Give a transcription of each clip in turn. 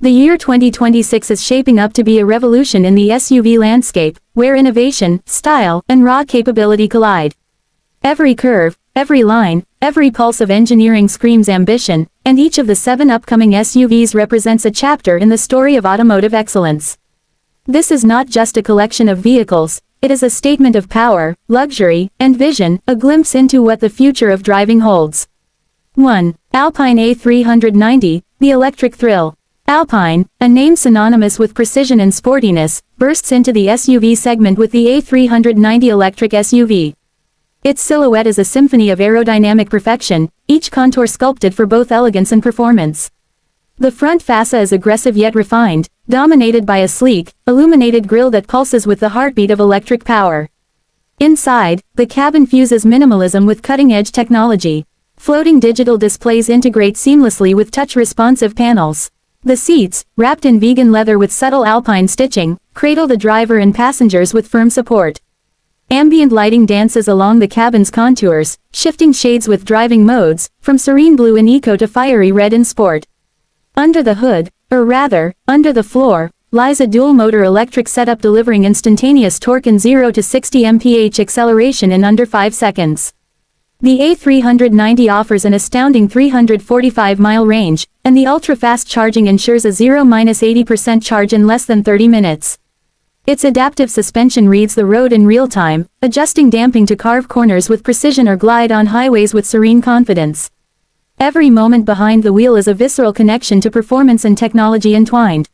The year 2026 is shaping up to be a revolution in the SUV landscape, where innovation, style, and raw capability collide. Every curve, every line, every pulse of engineering screams ambition, and each of the 7 upcoming SUVs represents a chapter in the story of automotive excellence. This is not just a collection of vehicles, it is a statement of power, luxury, and vision, a glimpse into what the future of driving holds. 1. Alpine A390, the electric thrill. Alpine, a name synonymous with precision and sportiness, bursts into the SUV segment with the A390 electric SUV. Its silhouette is a symphony of aerodynamic perfection, each contour sculpted for both elegance and performance. The front fascia is aggressive yet refined, dominated by a sleek, illuminated grille that pulses with the heartbeat of electric power. Inside, the cabin fuses minimalism with cutting-edge technology. Floating digital displays integrate seamlessly with touch-responsive panels. The seats, wrapped in vegan leather with subtle alpine stitching, cradle the driver and passengers with firm support. Ambient lighting dances along the cabin's contours, shifting shades with driving modes, from serene blue in eco to fiery red in sport. Under the hood, or rather, under the floor, lies a dual-motor electric setup delivering instantaneous torque and 0 to 60 mph acceleration in under 5 seconds. The A390 offers an astounding 345-mile range, and the ultra-fast charging ensures a 0–80% charge in less than 30 minutes. Its adaptive suspension reads the road in real time, adjusting damping to carve corners with precision or glide on highways with serene confidence. Every moment behind the wheel is a visceral connection to performance and technology entwined.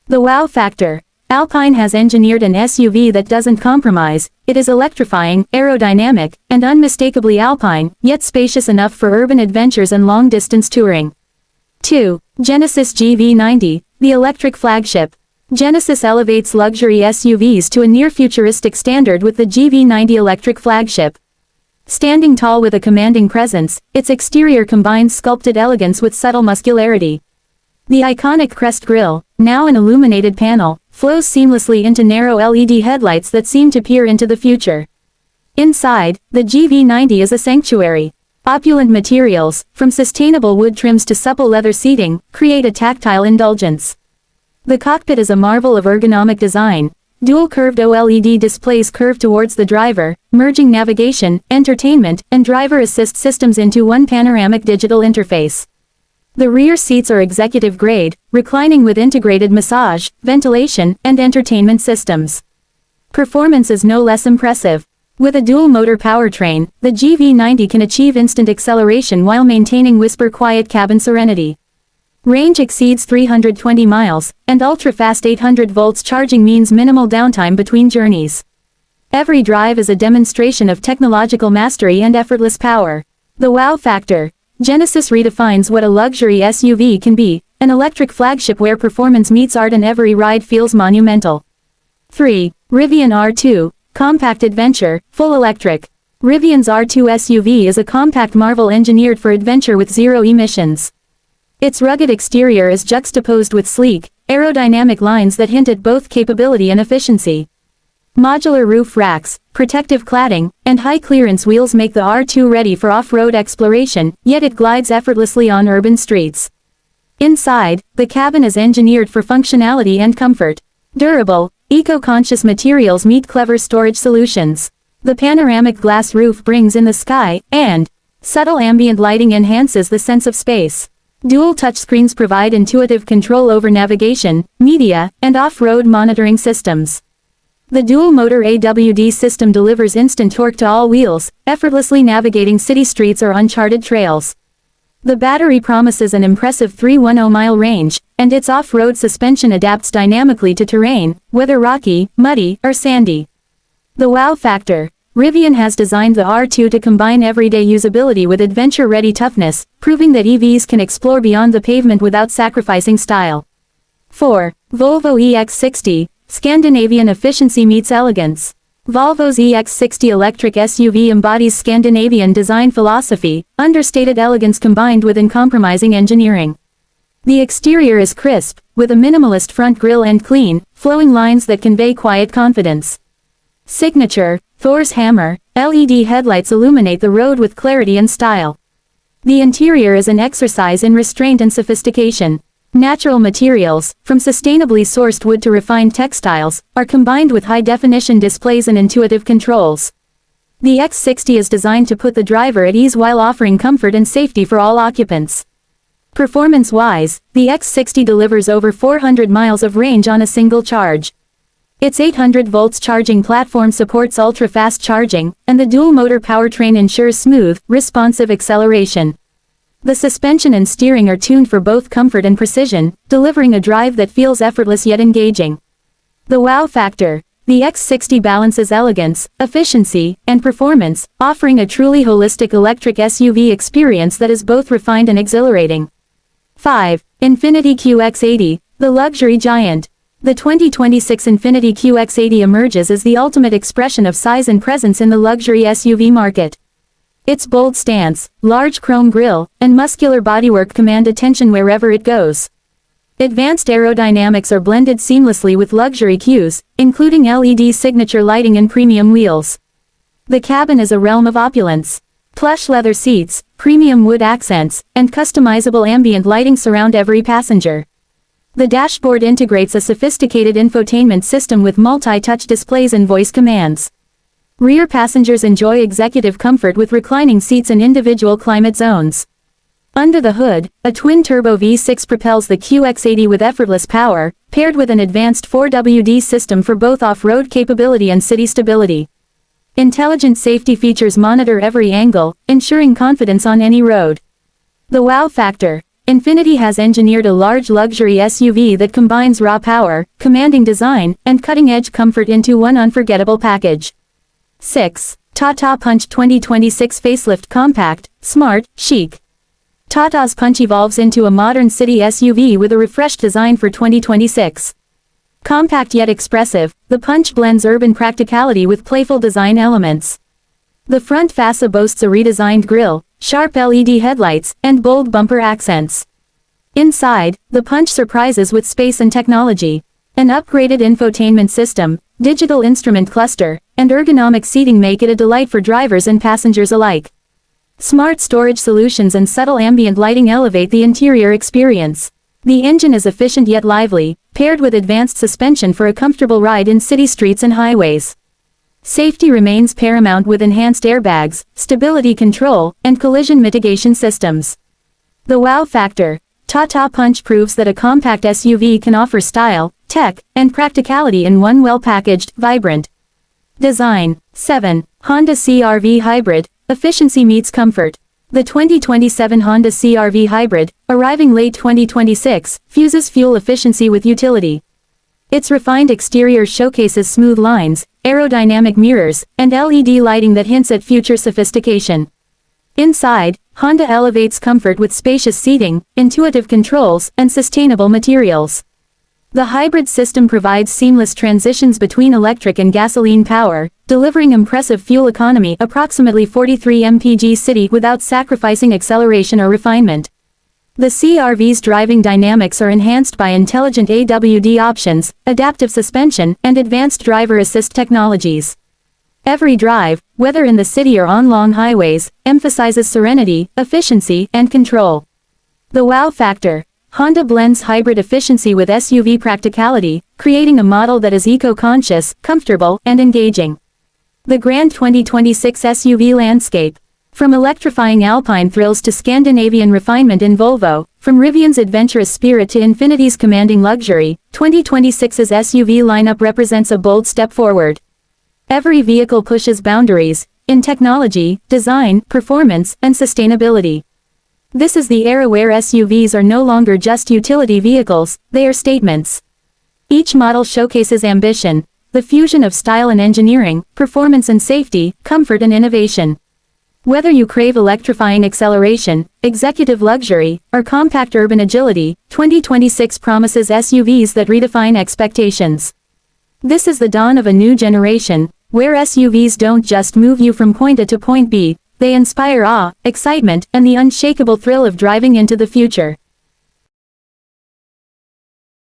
The wow factor. Alpine has engineered an SUV that doesn't compromise. It is electrifying, aerodynamic, and unmistakably Alpine, yet spacious enough for urban adventures and long-distance touring. 2. Genesis GV90, the electric flagship. Genesis elevates luxury SUVs to a near-futuristic standard with the GV90 electric flagship. Standing tall with a commanding presence, its exterior combines sculpted elegance with subtle muscularity. The iconic crest grille, now an illuminated panel, flows seamlessly into narrow LED headlights that seem to peer into the future. Inside, the GV90 is a sanctuary. Opulent materials, from sustainable wood trims to supple leather seating, create a tactile indulgence. The cockpit is a marvel of ergonomic design. Dual curved OLED displays curve towards the driver, merging navigation, entertainment, and driver assist systems into one panoramic digital interface. The rear seats are executive grade, reclining with integrated massage, ventilation, and entertainment systems. Performance is no less impressive. With a dual-motor powertrain, the GV90 can achieve instant acceleration while maintaining whisper-quiet cabin serenity. Range exceeds 320 miles, and ultra-fast 800 volts charging means minimal downtime between journeys. Every drive is a demonstration of technological mastery and effortless power. The wow factor. Genesis redefines what a luxury SUV can be, an electric flagship where performance meets art and every ride feels monumental. 3. Rivian R2, compact adventure, full electric. Rivian's R2 SUV is a compact marvel engineered for adventure with zero emissions. Its rugged exterior is juxtaposed with sleek, aerodynamic lines that hint at both capability and efficiency. Modular roof racks, protective cladding, and high-clearance wheels make the R2 ready for off-road exploration, yet it glides effortlessly on urban streets. Inside, the cabin is engineered for functionality and comfort. Durable, eco-conscious materials meet clever storage solutions. The panoramic glass roof brings in the sky, and subtle ambient lighting enhances the sense of space. Dual touchscreens provide intuitive control over navigation, media, and off-road monitoring systems. The dual-motor AWD system delivers instant torque to all wheels, effortlessly navigating city streets or uncharted trails. The battery promises an impressive 310-mile range, and its off-road suspension adapts dynamically to terrain, whether rocky, muddy, or sandy. The wow factor. Rivian has designed the R2 to combine everyday usability with adventure-ready toughness, proving that EVs can explore beyond the pavement without sacrificing style. 4. Volvo EX60, Scandinavian efficiency meets elegance. Volvo's EX60 electric SUV embodies Scandinavian design philosophy, understated elegance combined with uncompromising engineering. The exterior is crisp, with a minimalist front grille and clean, flowing lines that convey quiet confidence. Signature, Thor's hammer, LED headlights illuminate the road with clarity and style. The interior is an exercise in restraint and sophistication. Natural materials, from sustainably sourced wood to refined textiles, are combined with high-definition displays and intuitive controls. The X60 is designed to put the driver at ease while offering comfort and safety for all occupants. Performance-wise, the X60 delivers over 400 miles of range on a single charge. Its 800 volts charging platform supports ultra-fast charging, and the dual-motor powertrain ensures smooth, responsive acceleration. The suspension and steering are tuned for both comfort and precision, delivering a drive that feels effortless yet engaging. The wow factor. The X60 balances elegance, efficiency, and performance, offering a truly holistic electric SUV experience that is both refined and exhilarating. 5. Infiniti QX80, the luxury giant. The 2026 Infiniti QX80 emerges as the ultimate expression of size and presence in the luxury SUV market. Its bold stance, large chrome grille, and muscular bodywork command attention wherever it goes. Advanced aerodynamics are blended seamlessly with luxury cues, including LED signature lighting and premium wheels. The cabin is a realm of opulence. Plush leather seats, premium wood accents, and customizable ambient lighting surround every passenger. The dashboard integrates a sophisticated infotainment system with multi-touch displays and voice commands. Rear passengers enjoy executive comfort with reclining seats and individual climate zones. Under the hood, a twin-turbo V6 propels the QX80 with effortless power, paired with an advanced 4WD system for both off-road capability and city stability. Intelligent safety features monitor every angle, ensuring confidence on any road. The wow factor. Infiniti has engineered a large luxury SUV that combines raw power, commanding design, and cutting-edge comfort into one unforgettable package. 6. Tata Punch 2026 Facelift Compact, Smart, Chic. Tata's Punch evolves into a modern city SUV with a refreshed design for 2026. Compact yet expressive, the Punch blends urban practicality with playful design elements. The front fascia boasts a redesigned grille, sharp LED headlights, and bold bumper accents. Inside, the Punch surprises with space and technology. An upgraded infotainment system, digital instrument cluster, and ergonomic seating make it a delight for drivers and passengers alike. Smart storage solutions and subtle ambient lighting elevate the interior experience. The engine is efficient yet lively, paired with advanced suspension for a comfortable ride in city streets and highways. Safety remains paramount with enhanced airbags, stability control, and collision mitigation systems. The wow factor. Tata Punch proves that a compact SUV can offer style, tech, and practicality in one well-packaged, vibrant design. 7. Honda CR-V Hybrid, efficiency meets comfort. The 2027 Honda CR-V Hybrid, arriving late 2026, fuses fuel efficiency with utility. Its refined exterior showcases smooth lines, aerodynamic mirrors, and LED lighting that hints at future sophistication. Inside, Honda elevates comfort with spacious seating, intuitive controls, and sustainable materials. The hybrid system provides seamless transitions between electric and gasoline power, delivering impressive fuel economy, approximately 43 mpg city, without sacrificing acceleration or refinement. The CR-V's driving dynamics are enhanced by intelligent AWD options, adaptive suspension, and advanced driver assist technologies. Every drive, whether in the city or on long highways, emphasizes serenity, efficiency, and control. The wow factor. Honda blends hybrid efficiency with SUV practicality, creating a model that is eco-conscious, comfortable, and engaging. The grand 2026 SUV landscape. From electrifying Alpine thrills to Scandinavian refinement in Volvo, from Rivian's adventurous spirit to Infiniti's commanding luxury, 2026's SUV lineup represents a bold step forward. Every vehicle pushes boundaries, in technology, design, performance, and sustainability. This is the era where SUVs are no longer just utility vehicles, they are statements. Each model showcases ambition, the fusion of style and engineering, performance and safety, comfort and innovation. Whether you crave electrifying acceleration, executive luxury, or compact urban agility, 2026 promises SUVs that redefine expectations. This is the dawn of a new generation, where SUVs don't just move you from point A to point B, they inspire awe, excitement, and the unshakable thrill of driving into the future.